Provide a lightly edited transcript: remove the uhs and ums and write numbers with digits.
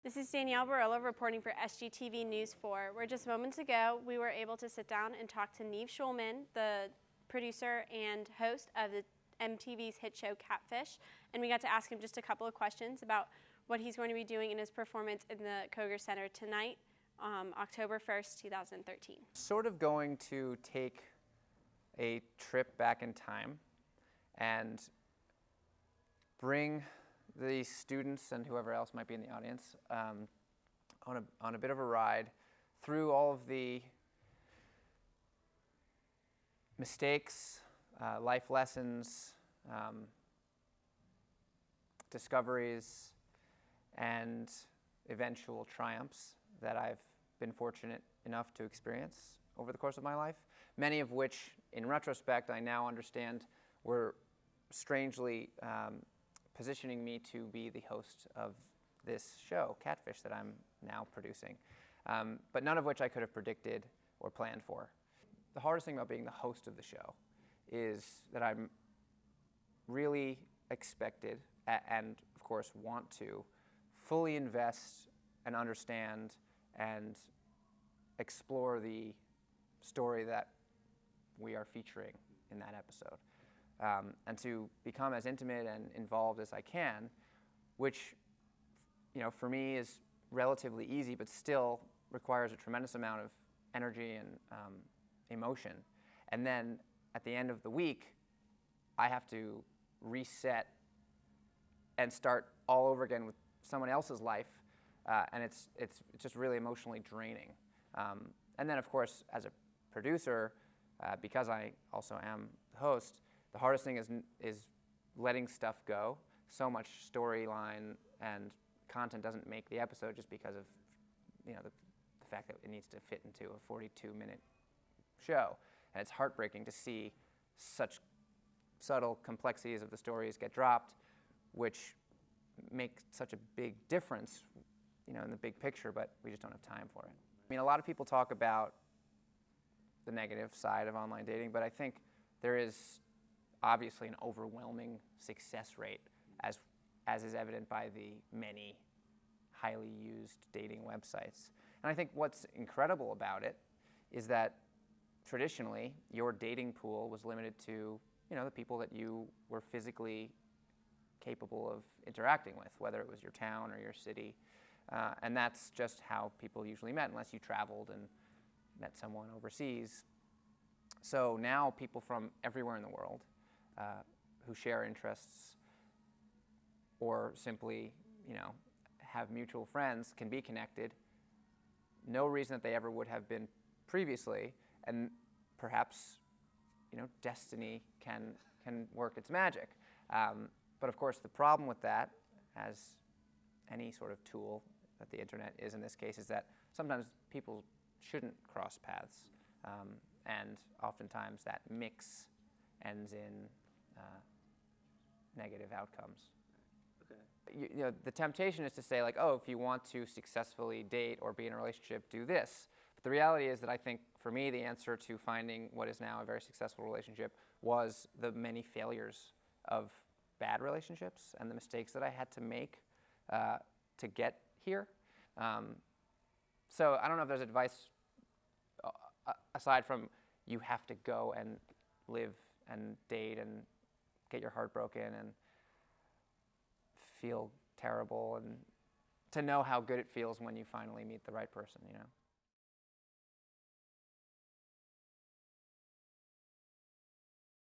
This is Danielle Barilla reporting for SGTV News 4, where just moments ago we were able to sit down and talk to Nev Schulman, the producer and host of the MTV's hit show Catfish, and we got to ask him just a couple of questions about what he's going to be doing in his performance in the Koger Center tonight, October 1st, 2013. Sort of going to take a trip back in time and bring the students and whoever else might be in the audience on a bit of a ride through all of the mistakes, life lessons, discoveries, and eventual triumphs that I've been fortunate enough to experience over the course of my life, many of which, in retrospect, I now understand were strangely positioning me to be the host of this show, Catfish, that I'm now producing, but none of which I could have predicted or planned for. The hardest thing about being the host of the show is that I'm really expected, and of course want to, fully invest and understand and explore the story that we are featuring in that episode. And to become as intimate and involved as I can, which, you know, for me is relatively easy, but still requires a tremendous amount of energy and emotion. And then at the end of the week, I have to reset and start all over again with someone else's life, and it's just really emotionally draining. And then, of course, as a producer, because I also am the host, the hardest thing is letting stuff go. So much storyline and content doesn't make the episode just because of, you know, the fact that it needs to fit into a 42-minute show. And it's heartbreaking to see such subtle complexities of the stories get dropped, which make such a big difference, you know, in the big picture, but we just don't have time for it. I mean, a lot of people talk about the negative side of online dating, but I think there is obviously an overwhelming success rate, as is evident by the many highly used dating websites. And I think what's incredible about it is that traditionally your dating pool was limited to, you know, the people that you were physically capable of interacting with, whether it was your town or your city. And that's just how people usually met, unless you traveled and met someone overseas. So now people from everywhere in the world who share interests or simply, you know, have mutual friends can be connected. No reason that they ever would have been previously, and perhaps, you know, destiny can work its magic. But of course, the problem with that, as any sort of tool that the internet is in this case, is that sometimes people shouldn't cross paths, and oftentimes that mix ends in negative outcomes. Okay. You know, the temptation is to say, like, oh, if you want to successfully date or be in a relationship, do this. But the reality is that I think, for me, the answer to finding what is now a very successful relationship was the many failures of bad relationships and the mistakes that I had to make to get here. So I don't know if there's advice aside from you have to go and live and date and get your heart broken and feel terrible, and to know how good it feels when you finally meet the right person, you know?